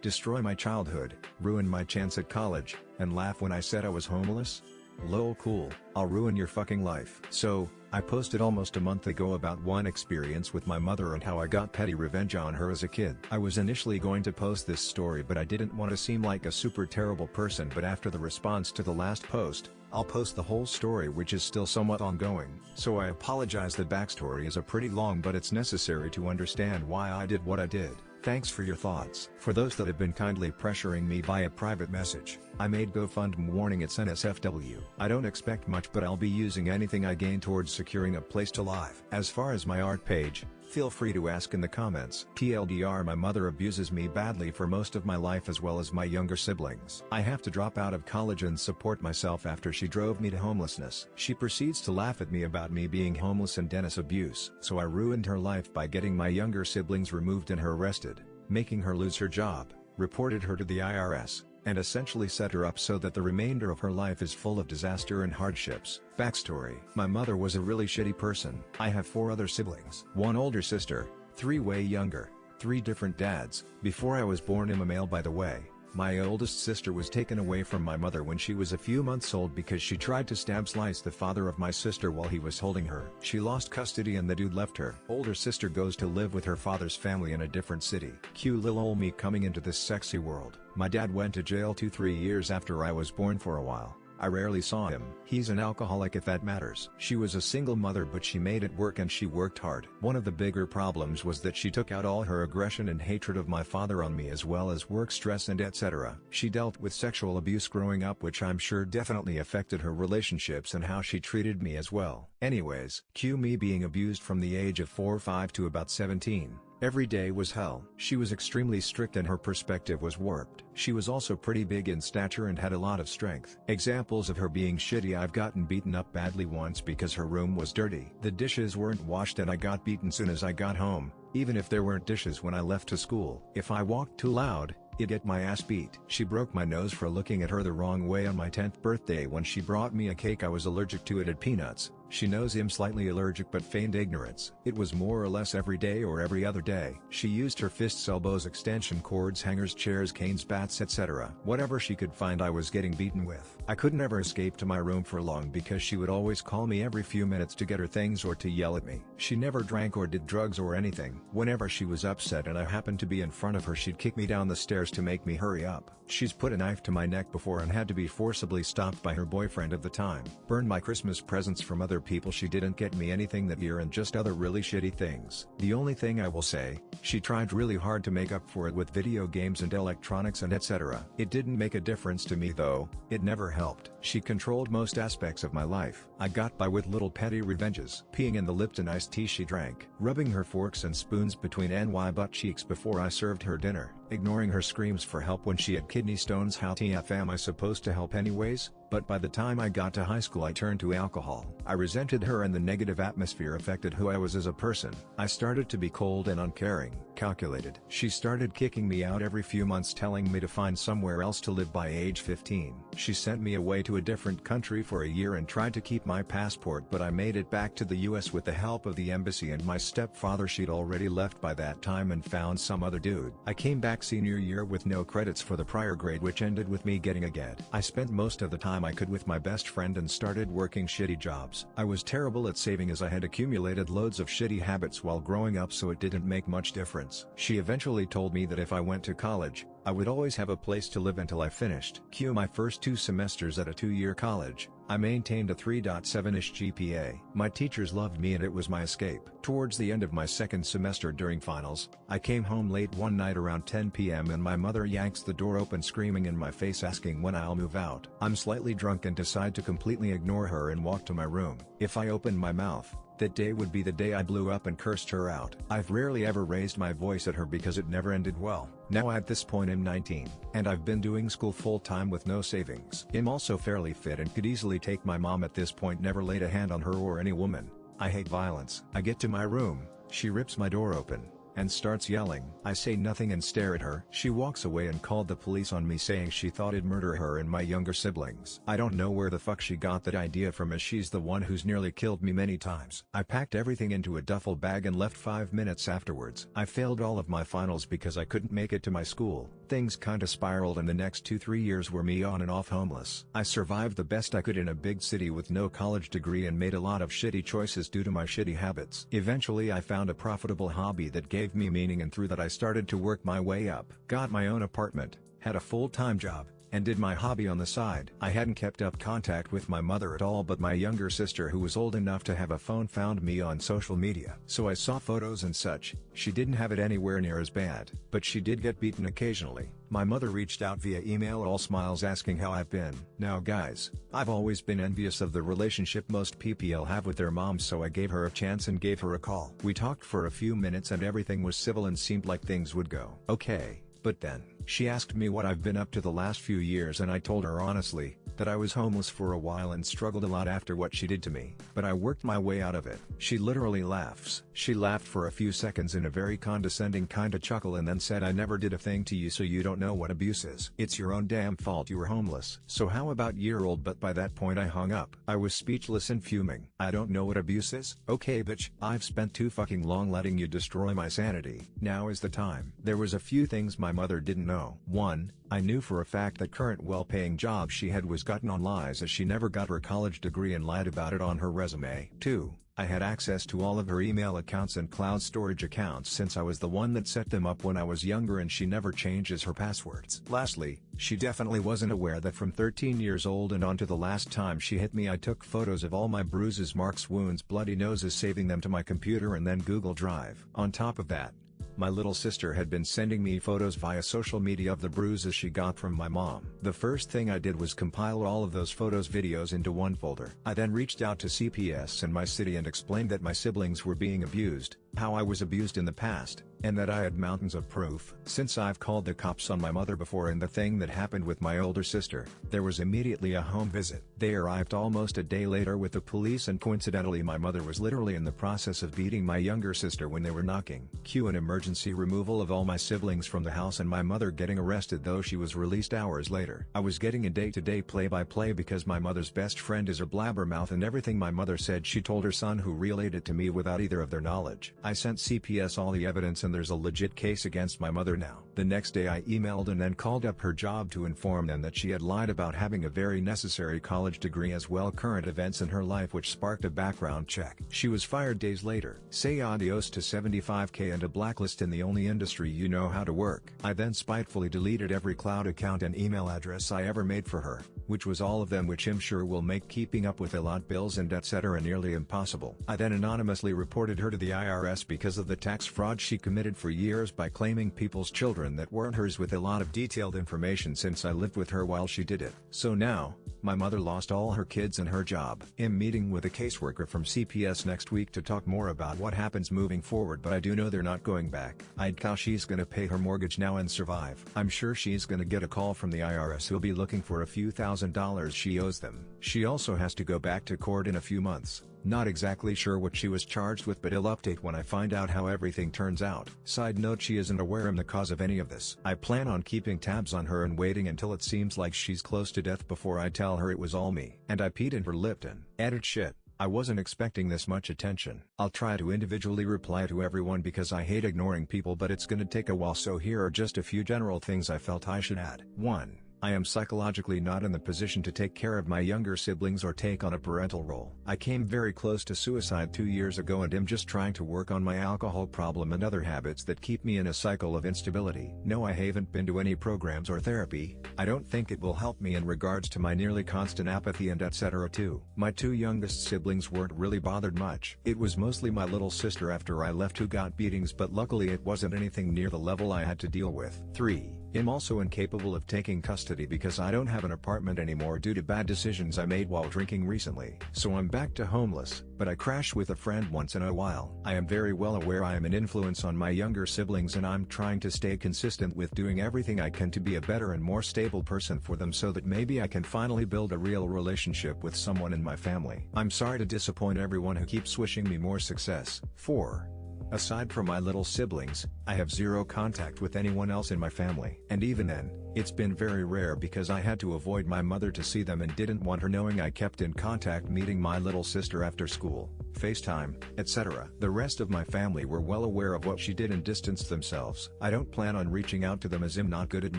destroy my childhood, ruin my chance at college, and laugh when I said I was homeless? Lol, cool, I'll ruin your fucking life. So, I posted almost a month ago about one experience with my mother and how I got petty revenge on her as a kid. I was initially going to post this story, but I didn't want to seem like a super terrible person, but after the response to the last post, I'll post the whole story, which is still somewhat ongoing. So I apologize, the backstory is a pretty long, but it's necessary to understand why I did what I did. Thanks for your thoughts. For those that have been kindly pressuring me via private message, I made GoFundMe warning it's NSFW. I don't expect much, but I'll be using anything I gain towards securing a place to live. As far as my art page, feel free to ask in the comments. TLDR, my mother abuses me badly for most of my life as well as my younger siblings. I have to drop out of college and support myself after she drove me to homelessness. She proceeds to laugh at me about me being homeless and Dennis abuse. So I ruined her life by getting my younger siblings removed and her arrested, making her lose her job, reported her to the IRS, and essentially set her up so that the remainder of her life is full of disaster and hardships. Backstory: my mother was a really shitty person. I have 4 other siblings. 1 older sister, 3 way younger, 3 different dads. Before I was born, I'm a male by the way. My oldest sister was taken away from my mother when she was a few months old because she tried to slice the father of my sister while he was holding her. She lost custody and the dude left her. Older sister goes to live with her father's family in a different city. Cue lil ol me coming into this sexy world. My dad went to jail 2-3 years after I was born for a while. I rarely saw him. He's an alcoholic if that matters. She was a single mother, but she made it work and she worked hard. One of the bigger problems was that she took out all her aggression and hatred of my father on me, as well as work stress and etc. She dealt with sexual abuse growing up, which I'm sure definitely affected her relationships and how she treated me as well. Anyways, cue me being abused from the age of 4 or 5 to about 17. Every day was hell. She was extremely strict and her perspective was warped. She was also pretty big in stature and had a lot of strength. Examples of her being shitty: I've gotten beaten up badly once because her room was dirty. The dishes weren't washed and I got beaten soon as I got home, even if there weren't dishes when I left to school. If I walked too loud, I'd get my ass beat. She broke my nose for looking at her the wrong way on my 10th birthday when she brought me a cake I was allergic to. It had peanuts. She knows I'm slightly allergic but feigned ignorance. It was more or less every day or every other day. She used her fists, elbows, extension cords, hangers, chairs, canes, bats, etc. Whatever she could find I was getting beaten with. I could never escape to my room for long because she would always call me every few minutes to get her things or to yell at me. She never drank or did drugs or anything. Whenever she was upset and I happened to be in front of her, she'd kick me down the stairs to make me hurry up. She's put a knife to my neck before and had to be forcibly stopped by her boyfriend of the time. Burned my Christmas presents from other people. She didn't get me anything that year, and just other really shitty things. The only thing I will say, she tried really hard to make up for it with video games and electronics and etc. It didn't make a difference to me though. It never helped. She controlled most aspects of my life. I got by with little petty revenges. Peeing in the Lipton iced tea she drank. Rubbing her forks and spoons between NY butt cheeks before I served her dinner. Ignoring her screams for help when she had kidney stones. How TF am I supposed to help anyways? But by the time I got to high school I turned to alcohol. I resented her and the negative atmosphere affected who I was as a person. I started to be cold and uncaring, calculated. She started kicking me out every few months, telling me to find somewhere else to live. By age 15, she sent me away to a different country for a year and tried to keep my passport, but I made it back to the US with the help of the embassy and my stepfather. She'd already left by that time and found some other dude. I came back senior year with no credits for the prior grade, which ended with me getting a GED. I spent most of the time I could with my best friend and started working shitty jobs. I was terrible at saving as I had accumulated loads of shitty habits while growing up, so it didn't make much difference. She eventually told me that if I went to college, I would always have a place to live until I finished. Cue my first 2 semesters at a 2-year college. I maintained a 3.7-ish GPA. My teachers loved me and it was my escape. Towards the end of my second semester during finals, I came home late one night around 10 p.m. and my mother yanks the door open screaming in my face asking when I'll move out. I'm slightly drunk and decide to completely ignore her and walk to my room. If I opened my mouth, that day would be the day I blew up and cursed her out. I've rarely ever raised my voice at her because it never ended well. Now at this point I'm 19, and I've been doing school full time with no savings. I'm also fairly fit and could easily take my mom at this point, never laid a hand on her or any woman. I hate violence. I get to my room, she rips my door open, and starts yelling. I say nothing and stare at her. She walks away and called the police on me, saying she thought I'd murder her and my younger siblings. I don't know where the fuck she got that idea from, as she's the one who's nearly killed me many times. I packed everything into a duffel bag and left 5 minutes afterwards. I failed all of my finals because I couldn't make it to my school. Things kinda spiraled and the next 2-3 years were me on and off homeless. I survived the best I could in a big city with no college degree and made a lot of shitty choices due to my shitty habits. Eventually I found a profitable hobby that gave me meaning, and through that I started to work my way up. Got my own apartment, had a full-time job, and did my hobby on the side. I hadn't kept up contact with my mother at all, but my younger sister, who was old enough to have a phone, found me on social media. So I saw photos and such. She didn't have it anywhere near as bad, but she did get beaten occasionally. My mother reached out via email, all smiles, asking how I've been. Now guys, I've always been envious of the relationship most PPL have with their moms, so I gave her a chance and gave her a call. We talked for a few minutes and everything was civil and seemed like things would go okay. But then, she asked me what I've been up to the last few years, and I told her honestly, that I was homeless for a while and struggled a lot after what she did to me. But I worked my way out of it. She literally laughs. She laughed for a few seconds in a very condescending kinda chuckle and then said, "I never did a thing to you, so you don't know what abuse is. It's your own damn fault you were homeless. So how about year old?" But by that point I hung up. I was speechless and fuming. I don't know what abuse is? Okay bitch, I've spent too fucking long letting you destroy my sanity. Now is the time. There was a few things my mother didn't know. 1. I knew for a fact that current well-paying job she had was gotten on lies, as she never got her college degree and lied about it on her resume. 2. I had access to all of her email accounts and cloud storage accounts since I was the one that set them up when I was younger, and she never changes her passwords. Lastly, she definitely wasn't aware that from 13 years old and on to the last time she hit me, I took photos of all my bruises, marks, wounds, bloody noses, saving them to my computer and then Google Drive. On top of that, my little sister had been sending me photos via social media of the bruises she got from my mom. The first thing I did was compile all of those photos, videos into one folder. I then reached out to CPS in my city and explained that my siblings were being abused, how I was abused in the past, and that I had mountains of proof. Since I've called the cops on my mother before and the thing that happened with my older sister, there was immediately a home visit. They arrived almost a day later with the police, and coincidentally my mother was literally in the process of beating my younger sister when they were knocking. Cue an emergency removal of all my siblings from the house and my mother getting arrested, though she was released hours later. I was getting a day-to-day play-by-play because my mother's best friend is a blabbermouth, and everything my mother said she told her son, who relayed it to me without either of their knowledge. I sent CPS all the evidence and there's a legit case against my mother now. The next day I emailed and then called up her job to inform them that she had lied about having a very necessary college degree, as well current events in her life, which sparked a background check. She was fired days later. Say adios to $75K and a blacklist in the only industry you know how to work. I then spitefully deleted every cloud account and email address I ever made for her, which was all of them, which I'm sure will make keeping up with a lot bills and etc. nearly impossible. I then anonymously reported her to the IRS because of the tax fraud she committed for years by claiming people's children that weren't hers, with a lot of detailed information since I lived with her while she did it. So now, my mother lost all her kids and her job. I'm meeting with a caseworker from CPS next week to talk more about what happens moving forward, but I do know they're not going back. I'd call she's gonna pay her mortgage now and survive. I'm sure she's gonna get a call from the IRS who'll be looking for a few $1,000s she owes them. She also has to go back to court in a few months. Not exactly sure what she was charged with, but I'll update when I find out how everything turns out. Side note, she isn't aware I'm the cause of any of this. I plan on keeping tabs on her and waiting until it seems like she's close to death before I tell her it was all me. And I peed in her Lipton. Added shit. I wasn't expecting this much attention. I'll try to individually reply to everyone because I hate ignoring people, but it's gonna take a while, so here are just a few general things I felt I should add. 1. I am psychologically not in the position to take care of my younger siblings or take on a parental role. I came very close to suicide 2 years ago and am just trying to work on my alcohol problem and other habits that keep me in a cycle of instability. No, I haven't been to any programs or therapy. I don't think it will help me in regards to my nearly constant apathy and etc. 2. My 2 youngest siblings weren't really bothered much. It was mostly my little sister after I left who got beatings, but luckily it wasn't anything near the level I had to deal with. 3. I'm also incapable of taking custody because I don't have an apartment anymore due to bad decisions I made while drinking recently. So I'm back to homeless, but I crash with a friend once in a while. I am very well aware I am an influence on my younger siblings, and I'm trying to stay consistent with doing everything I can to be a better and more stable person for them, so that maybe I can finally build a real relationship with someone in my family. I'm sorry to disappoint everyone who keeps wishing me more success. 4. Aside from my little siblings, I have zero contact with anyone else in my family. And even then, it's been very rare because I had to avoid my mother to see them and didn't want her knowing I kept in contact meeting my little sister after school, FaceTime, etc. The rest of my family were well aware of what she did and distanced themselves. I don't plan on reaching out to them as I'm not good at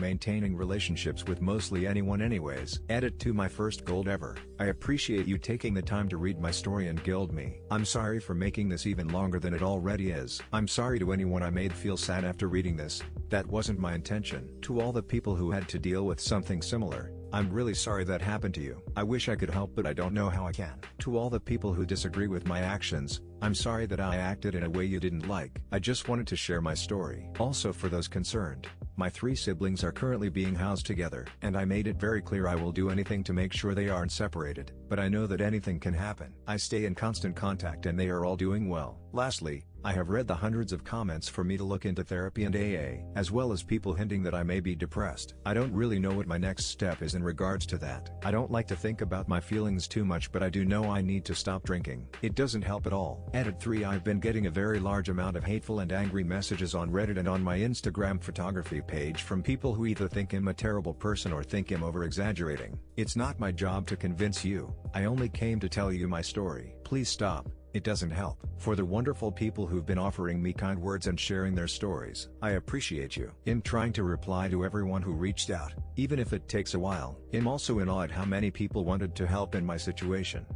maintaining relationships with mostly anyone anyways. Edit to my first gold ever. I appreciate you taking the time to read my story and guild me. I'm sorry for making this even longer than it already is. I'm sorry to anyone I made feel sad after reading this. That wasn't my intention. To all the people who had to deal with something similar, I'm really sorry that happened to you. I wish I could help but I don't know how I can. To all the people who disagree with my actions, I'm sorry that I acted in a way you didn't like. I just wanted to share my story. Also for those concerned, my 3 siblings are currently being housed together, and I made it very clear I will do anything to make sure they aren't separated, but I know that anything can happen. I stay in constant contact and they are all doing well. Lastly, I have read the hundreds of comments for me to look into therapy and AA, as well as people hinting that I may be depressed. I don't really know what my next step is in regards to that. I don't like to think about my feelings too much, but I do know I need to stop drinking. It doesn't help at all. Edit 3. I've been getting a very large amount of hateful and angry messages on Reddit and on my Instagram photography page from people who either think I'm a terrible person or think I'm over-exaggerating. It's not my job to convince you. I only came to tell you my story. Please stop. It doesn't help. For the wonderful people who've been offering me kind words and sharing their stories, I appreciate you. In trying to reply to everyone who reached out, even if it takes a while, I'm also in awe at how many people wanted to help in my situation.